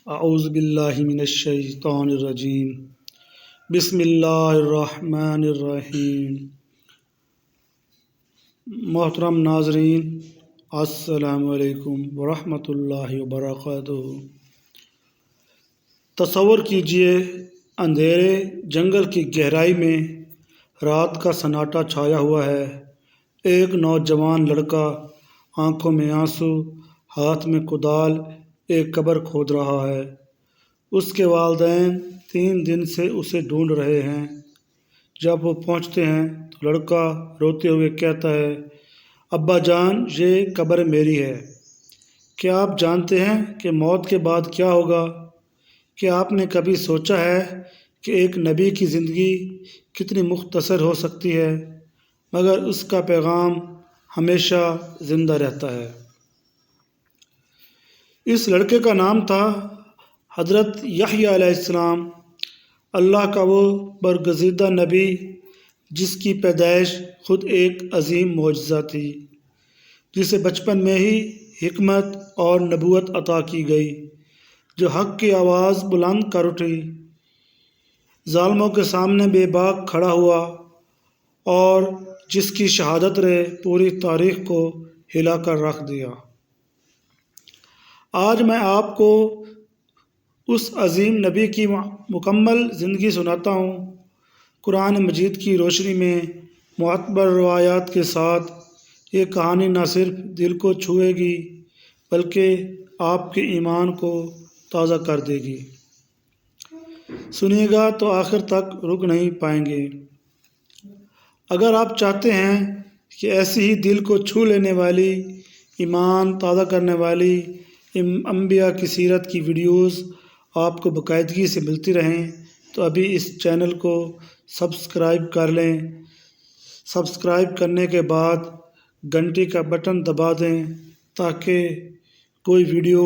اعوذ باللہ من الشیطان الرجیم بسم اللہ الرحمن الرحیم۔ محترم ناظرین، السلام علیکم ورحمۃ اللہ وبرکاتہ۔ تصور کیجئے اندھیرے جنگل کی گہرائی میں رات کا سناٹا چھایا ہوا ہے۔ ایک نوجوان لڑکا آنکھوں میں آنسو، ہاتھ میں کدال، ایک قبر کھود رہا ہے۔ اس کے والدین 3 دن سے اسے ڈھونڈ رہے ہیں۔ جب وہ پہنچتے ہیں تو لڑکا روتے ہوئے کہتا ہے، ابا جان، یہ قبر میری ہے۔ کیا آپ جانتے ہیں کہ موت کے بعد کیا ہوگا؟ کیا آپ نے کبھی سوچا ہے کہ ایک نبی کی زندگی کتنی مختصر ہو سکتی ہے، مگر اس کا پیغام ہمیشہ زندہ رہتا ہے۔ اس لڑکے کا نام تھا حضرت یحییٰ علیہ السلام، اللہ کا وہ برگزیدہ نبی جس کی پیدائش خود ایک عظیم معجزہ تھی، جسے بچپن میں ہی حکمت اور نبوت عطا کی گئی، جو حق کی آواز بلند کر اٹھی، ظالموں کے سامنے بے باک کھڑا ہوا اور جس کی شہادت نے پوری تاریخ کو ہلا کر رکھ دیا۔ آج میں آپ کو اس عظیم نبی کی مکمل زندگی سناتا ہوں، قرآن مجید کی روشنی میں معتبر روایات کے ساتھ۔ یہ کہانی نہ صرف دل کو چھوئے گی بلکہ آپ کے ایمان کو تازہ کر دے گی۔ سنیے گا تو آخر تک رک نہیں پائیں گے۔ اگر آپ چاہتے ہیں کہ ایسی ہی دل کو چھو لینے والی، ایمان تازہ کرنے والی انبیاء کی سیرت کی ویڈیوز آپ کو باقاعدگی سے ملتی رہیں تو ابھی اس چینل کو سبسکرائب کر لیں۔ سبسکرائب کرنے کے بعد گھنٹی کا بٹن دبا دیں تاکہ کوئی ویڈیو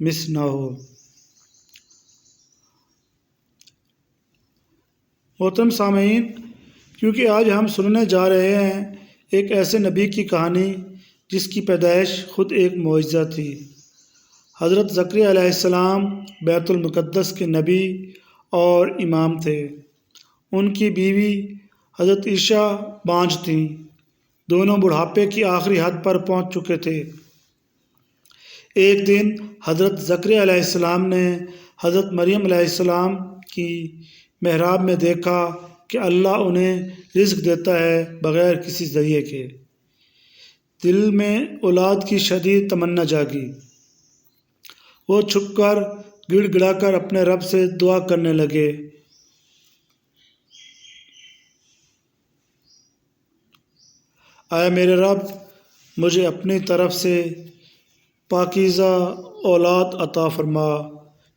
مس نہ ہو۔ محترم سامعین، کیونکہ آج ہم سننے جا رہے ہیں ایک ایسے نبی کی کہانی جس کی پیدائش خود ایک معجزہ تھی۔ حضرت زکریا علیہ السلام بیت المقدس کے نبی اور امام تھے۔ ان کی بیوی حضرت عیشیٰ بانجھ تھیں۔ دونوں بڑھاپے کی آخری حد پر پہنچ چکے تھے۔ ایک دن حضرت زکریا علیہ السلام نے حضرت مریم علیہ السلام کی محراب میں دیکھا کہ اللہ انہیں رزق دیتا ہے بغیر کسی ذریعے کے۔ دل میں اولاد کی شدید تمنا جاگی۔ وہ چھپ کر گڑ گڑا کر اپنے رب سے دعا کرنے لگے، اے میرے رب، مجھے اپنی طرف سے پاکیزہ اولاد عطا فرما۔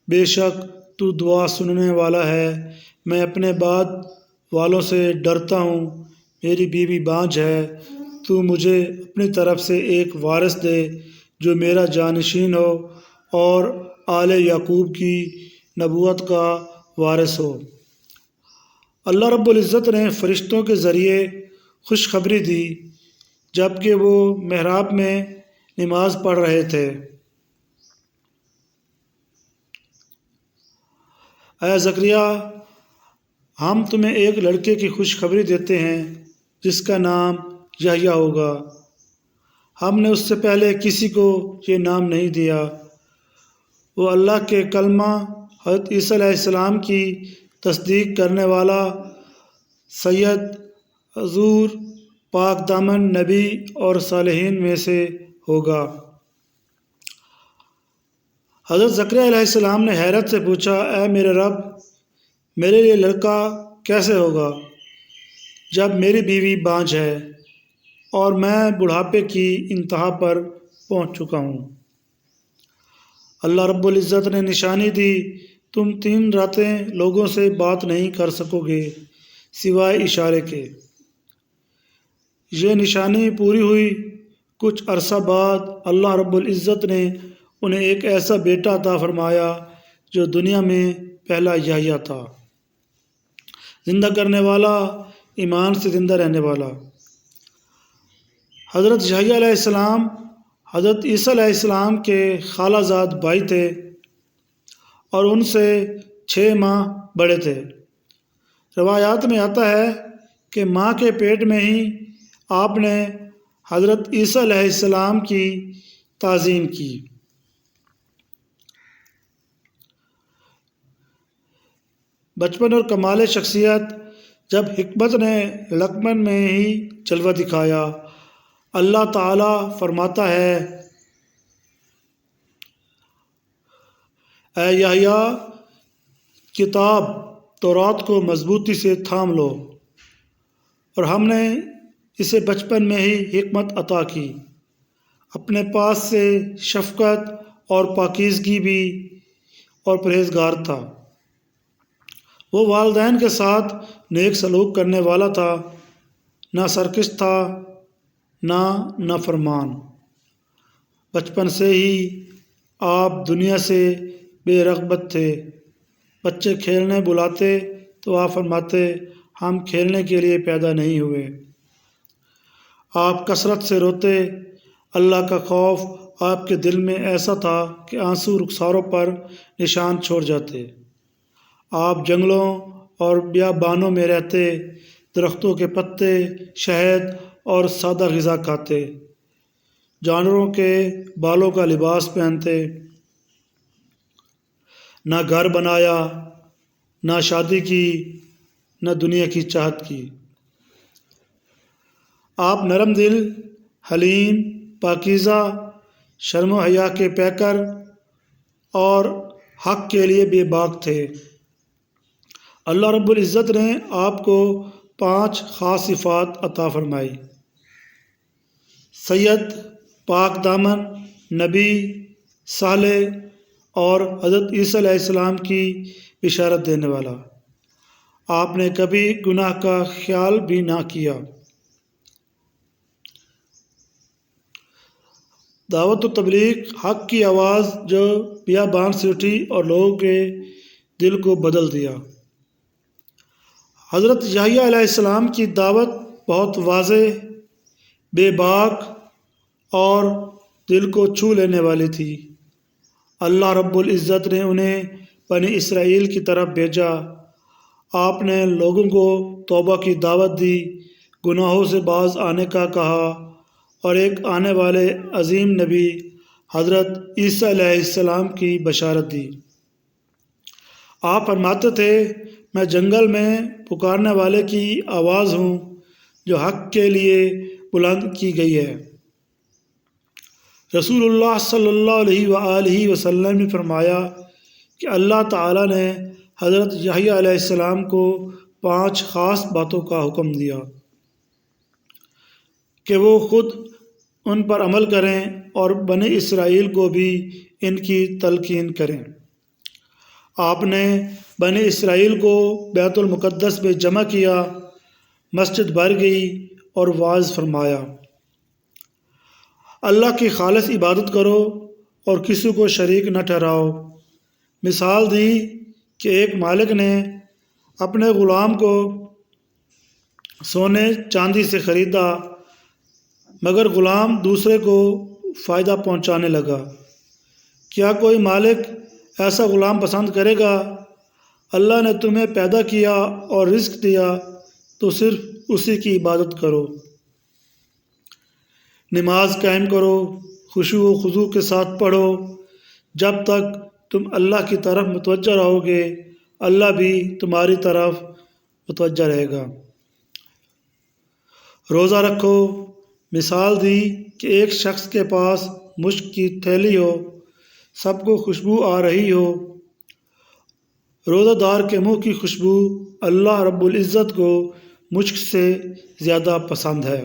بے شک تو دعا سننے والا ہے۔ میں اپنے بعد والوں سے ڈرتا ہوں۔ میری بیوی بانجھ ہے۔ تو مجھے اپنی طرف سے ایک وارث دے جو میرا جانشین ہو اور آل یعقوب کی نبوت کا وارث ہو۔ اللہ رب العزت نے فرشتوں کے ذریعے خوشخبری دی جب کہ وہ محراب میں نماز پڑھ رہے تھے، اے زکریا، ہم تمہیں ایک لڑکے کی خوشخبری دیتے ہیں جس کا نام یحییٰ ہوگا۔ ہم نے اس سے پہلے کسی کو یہ نام نہیں دیا۔ وہ اللہ کے کلمہ حضرت عیسیٰ علیہ السلام کی تصدیق کرنے والا سید، حضور، پاک دامن نبی اور صالحین میں سے ہوگا۔ حضرت زکریا علیہ السلام نے حیرت سے پوچھا، اے میرے رب، میرے لیے لڑکا کیسے ہوگا جب میری بیوی بانجھ ہے اور میں بڑھاپے کی انتہا پر پہنچ چکا ہوں؟ اللہ رب العزت نے نشانی دی، تم 3 راتیں لوگوں سے بات نہیں کر سکو گے سوائے اشارے کے۔ یہ نشانی پوری ہوئی۔ کچھ عرصہ بعد اللہ رب العزت نے انہیں ایک ایسا بیٹا عطا فرمایا جو دنیا میں پہلا یحییٰ تھا، زندہ کرنے والا، ایمان سے زندہ رہنے والا۔ حضرت یحییٰ علیہ السلام حضرت عیسیٰ علیہ السلام کے خالہ زاد بھائی تھے اور ان سے 6 ماہ بڑے تھے۔ روایات میں آتا ہے کہ ماں کے پیٹ میں ہی آپ نے حضرت عیسیٰ علیہ السلام کی تعظیم کی۔ بچپن اور کمال شخصیت، جب حکمت نے لقمن میں ہی جلوہ دکھایا۔ اللہ تعالیٰ فرماتا ہے، اے یحییٰ، کتاب تورات کو مضبوطی سے تھام لو، اور ہم نے اسے بچپن میں ہی حکمت عطا کی۔ اپنے پاس سے شفقت اور پاکیزگی بھی اور پرہیزگار تھا۔ وہ والدین کے ساتھ نیک سلوک کرنے والا تھا، نہ سرکش تھا نہ نافرمان۔ بچپن سے ہی آپ دنیا سے بے رغبت تھے۔ بچے کھیلنے بلاتے تو آپ فرماتے، ہم کھیلنے کے لیے پیدا نہیں ہوئے۔ آپ کثرت سے روتے۔ اللہ کا خوف آپ کے دل میں ایسا تھا کہ آنسو رخساروں پر نشان چھوڑ جاتے۔ آپ جنگلوں اور بیابانوں میں رہتے، درختوں کے پتے، شہد اور سادہ غذا کھاتے، جانوروں کے بالوں کا لباس پہنتے۔ نہ گھر بنایا، نہ شادی کی، نہ دنیا کی چاہت کی۔ آپ نرم دل، حلیم، پاکیزہ، شرم و حیا کے پیکر اور حق کے لیے بے باک تھے۔ اللہ رب العزت نے آپ کو 5 خاص صفات عطا فرمائی: سید، پاک دامن، نبی، صالح اور حضرت عیسیٰ علیہ السلام کی بشارت دینے والا۔ آپ نے کبھی گناہ کا خیال بھی نہ کیا۔ دعوت و تبلیغ، حق کی آواز جو بیابان سے اٹھی اور لوگوں کے دل کو بدل دیا۔ حضرت یحییٰ علیہ السلام کی دعوت بہت واضح، بے باک اور دل کو چھو لینے والی تھی۔ اللہ رب العزت نے انہیں بنی اسرائیل کی طرف بھیجا۔ آپ نے لوگوں کو توبہ کی دعوت دی، گناہوں سے باز آنے کا کہا اور ایک آنے والے عظیم نبی حضرت عیسیٰ علیہ السلام کی بشارت دی۔ آپ فرماتے تھے، میں جنگل میں پکارنے والے کی آواز ہوں جو حق کے لیے بلند کی گئی ہے۔ رسول اللہ صلی اللہ علیہ وآلہ وسلم نے فرمایا کہ اللہ تعالیٰ نے حضرت یحییٰ علیہ السلام کو 5 خاص باتوں کا حکم دیا کہ وہ خود ان پر عمل کریں اور بنی اسرائیل کو بھی ان کی تلقین کریں۔ آپ نے بنی اسرائیل کو بیت المقدس میں جمع کیا، مسجد بھر گئی اور واعظ فرمایا، اللہ کی خالص عبادت کرو اور کسی کو شریک نہ ٹھہراؤ۔ مثال دی کہ ایک مالک نے اپنے غلام کو سونے چاندی سے خریدا، مگر غلام دوسرے کو فائدہ پہنچانے لگا۔ کیا کوئی مالک ایسا غلام پسند کرے گا؟ اللہ نے تمہیں پیدا کیا اور رزق دیا تو صرف اسی کی عبادت کرو۔ نماز قائم کرو، خشوع و خضوع کے ساتھ پڑھو۔ جب تک تم اللہ کی طرف متوجہ رہو گے، اللہ بھی تمہاری طرف متوجہ رہے گا۔ روزہ رکھو۔ مثال دی کہ ایک شخص کے پاس مشک کی تھیلی ہو، سب کو خوشبو آ رہی ہو۔ روزہ دار کے منہ کی خوشبو اللہ رب العزت کو مشک سے زیادہ پسند ہے۔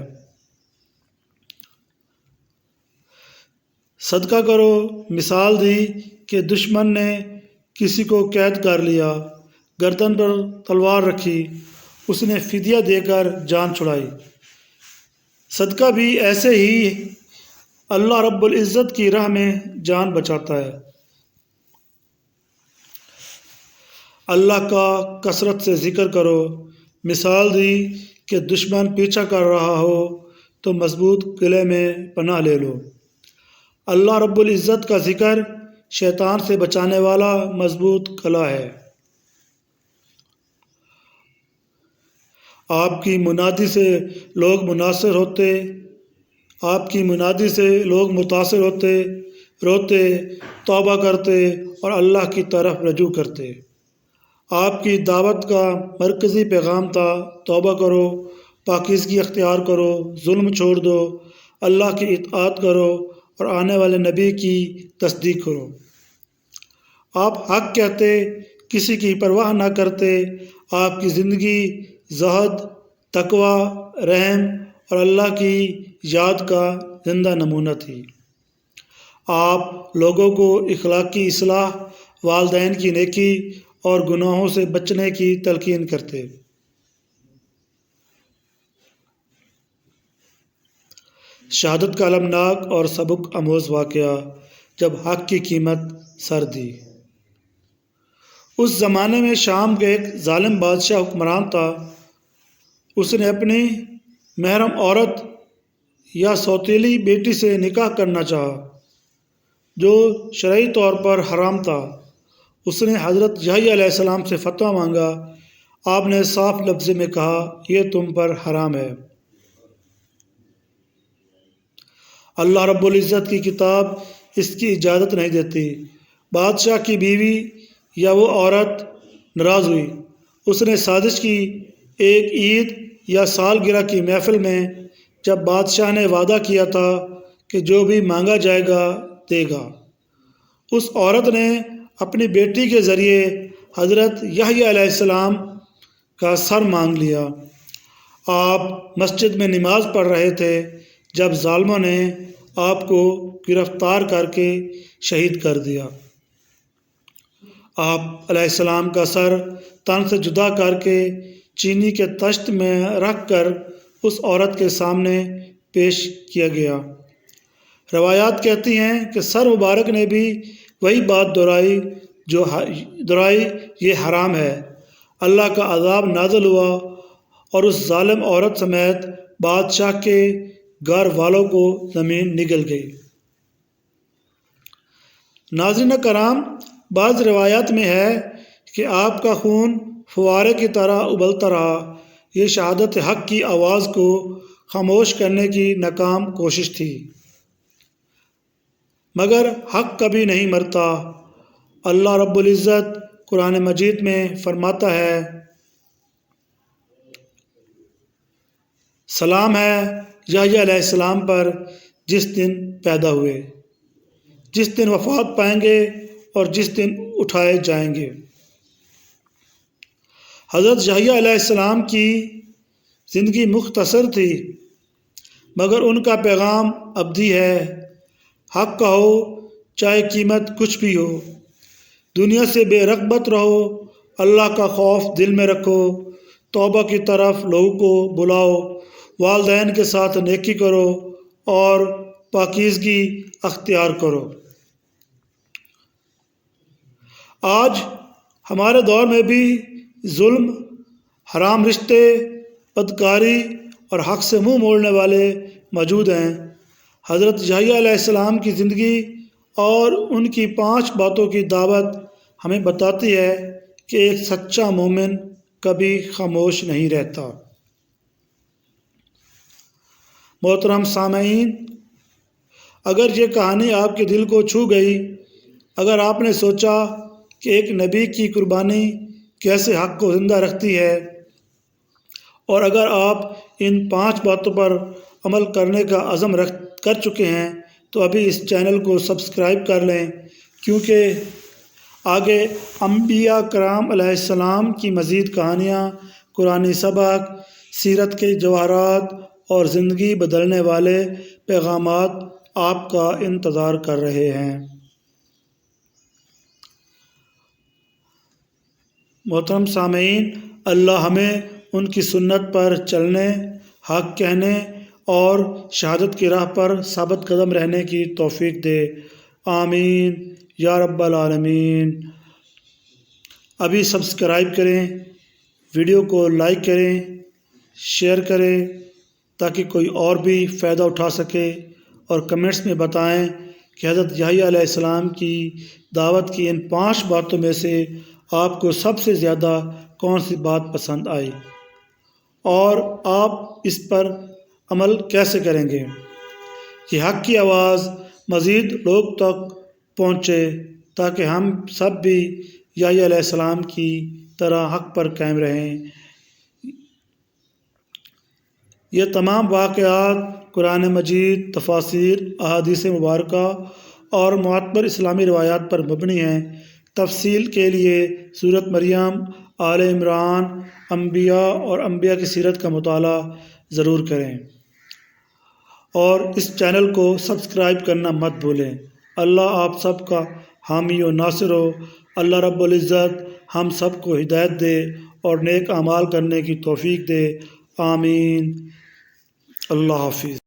صدقہ کرو۔ مثال دی کہ دشمن نے کسی کو قید کر لیا، گردن پر تلوار رکھی، اس نے فدیہ دے کر جان چھڑائی۔ صدقہ بھی ایسے ہی اللہ رب العزت کی راہ میں جان بچاتا ہے۔ اللہ کا کثرت سے ذکر کرو۔ مثال دی کہ دشمن پیچھا کر رہا ہو تو مضبوط قلعے میں پناہ لے لو۔ اللہ رب العزت کا ذکر شیطان سے بچانے والا مضبوط قلعہ ہے۔ آپ کی منادی سے لوگ متاثر ہوتے، روتے، توبہ کرتے اور اللہ کی طرف رجوع کرتے۔ آپ کی دعوت کا مرکزی پیغام تھا، توبہ کرو، پاکیزگی اختیار کرو، ظلم چھوڑ دو، اللہ کی اطاعت کرو اور آنے والے نبی کی تصدیق کرو۔ آپ حق کہتے، کسی کی پرواہ نہ کرتے۔ آپ کی زندگی زہد، تقوی، رحم اور اللہ کی یاد کا زندہ نمونہ تھی۔ آپ لوگوں کو اخلاقی اصلاح، والدین کی نیکی اور گناہوں سے بچنے کی تلقین کرتے۔ شہادت کا المناک اور سبق آموز واقعہ جب حق کی قیمت سر دی۔ اس زمانے میں شام کے ایک ظالم بادشاہ حکمران تھا۔ اس نے اپنی محرم عورت یا سوتیلی بیٹی سے نکاح کرنا چاہا، جو شرعی طور پر حرام تھا۔ اس نے حضرت یحییٰ علیہ السلام سے فتویٰ مانگا۔ آپ نے صاف لفظ میں کہا، یہ تم پر حرام ہے۔ اللہ رب العزت کی کتاب اس کی اجازت نہیں دیتی۔ بادشاہ کی بیوی یا وہ عورت ناراض ہوئی۔ اس نے سازش کی۔ ایک عید یا سالگرہ کی محفل میں جب بادشاہ نے وعدہ کیا تھا کہ جو بھی مانگا جائے گا دے گا، اس عورت نے اپنی بیٹی کے ذریعے حضرت یحییٰ علیہ السلام کا سر مانگ لیا۔ آپ مسجد میں نماز پڑھ رہے تھے جب ظالموں نے آپ کو گرفتار کر کے شہید کر دیا۔ آپ علیہ السلام کا سر تن سے جدا کر کے چینی کے طشت میں رکھ کر اس عورت کے سامنے پیش کیا گیا۔ روایات کہتی ہیں کہ سر مبارک نے بھی وہی بات دہرائی، یہ حرام ہے۔ اللہ کا عذاب نازل ہوا اور اس ظالم عورت سمیت بادشاہ کے گھر والوں کو زمین نگل گئی۔ ناظرین کرام، بعض روایات میں ہے کہ آپ کا خون فوارے کی طرح ابلتا رہا۔ یہ شہادت حق کی آواز کو خاموش کرنے کی ناکام کوشش تھی، مگر حق کبھی نہیں مرتا۔ اللہ رب العزت قرآن مجید میں فرماتا ہے، سلام ہے یحییٰ علیہ السلام پر جس دن پیدا ہوئے، جس دن وفات پائیں گے اور جس دن اٹھائے جائیں گے۔ حضرت یحییٰ علیہ السلام کی زندگی مختصر تھی، مگر ان کا پیغام ابدی ہے۔ حق کہو، چاہے قیمت کچھ بھی ہو۔ دنیا سے بے رغبت رہو، اللہ کا خوف دل میں رکھو، توبہ کی طرف لوگوں کو بلاؤ، والدین کے ساتھ نیکی کرو اور پاکیزگی اختیار کرو۔ آج ہمارے دور میں بھی ظلم، حرام رشتے، بدکاری اور حق سے منہ موڑنے والے موجود ہیں۔ حضرت یحییٰ علیہ السلام کی زندگی اور ان کی 5 باتوں کی دعوت ہمیں بتاتی ہے کہ ایک سچا مومن کبھی خاموش نہیں رہتا۔ محترم سامعین، اگر یہ کہانی آپ کے دل کو چھو گئی، اگر آپ نے سوچا کہ ایک نبی کی قربانی کیسے حق کو زندہ رکھتی ہے، اور اگر آپ ان 5 باتوں پر عمل کرنے کا عزم کر چکے ہیں تو ابھی اس چینل کو سبسکرائب کر لیں، کیونکہ آگے انبیاء کرام علیہ السلام کی مزید کہانیاں، قرآنی سبق، سیرت کے جواہرات اور زندگی بدلنے والے پیغامات آپ کا انتظار کر رہے ہیں۔ محترم سامعین، اللہ ہمیں ان کی سنت پر چلنے، حق کہنے اور شہادت کی راہ پر ثابت قدم رہنے کی توفیق دے، آمین یا رب العالمین۔ ابھی سبسکرائب کریں، ویڈیو کو لائک کریں، شیئر کریں تاکہ کوئی اور بھی فائدہ اٹھا سکے، اور کمنٹس میں بتائیں کہ حضرت یحییٰ علیہ السلام کی دعوت کی ان 5 باتوں میں سے آپ کو سب سے زیادہ کون سی بات پسند آئی اور آپ اس پر عمل کیسے کریں گے کہ حق کی آواز مزید لوگ تک پہنچے تاکہ ہم سب بھی یحییٰ علیہ السلام کی طرح حق پر قائم رہیں۔ یہ تمام واقعات قرآن مجید، تفاسیر، احادیث مبارکہ اور معتبر اسلامی روایات پر مبنی ہیں۔ تفصیل کے لیے سورۃ مریم، آل عمران، انبیاء اور انبیاء کی سیرت کا مطالعہ ضرور کریں اور اس چینل کو سبسکرائب کرنا مت بھولیں۔ اللہ آپ سب کا حامی و ناصر ہو۔ اللہ رب العزت ہم سب کو ہدایت دے اور نیک اعمال کرنے کی توفیق دے۔ آمین۔ اللہ حافظ۔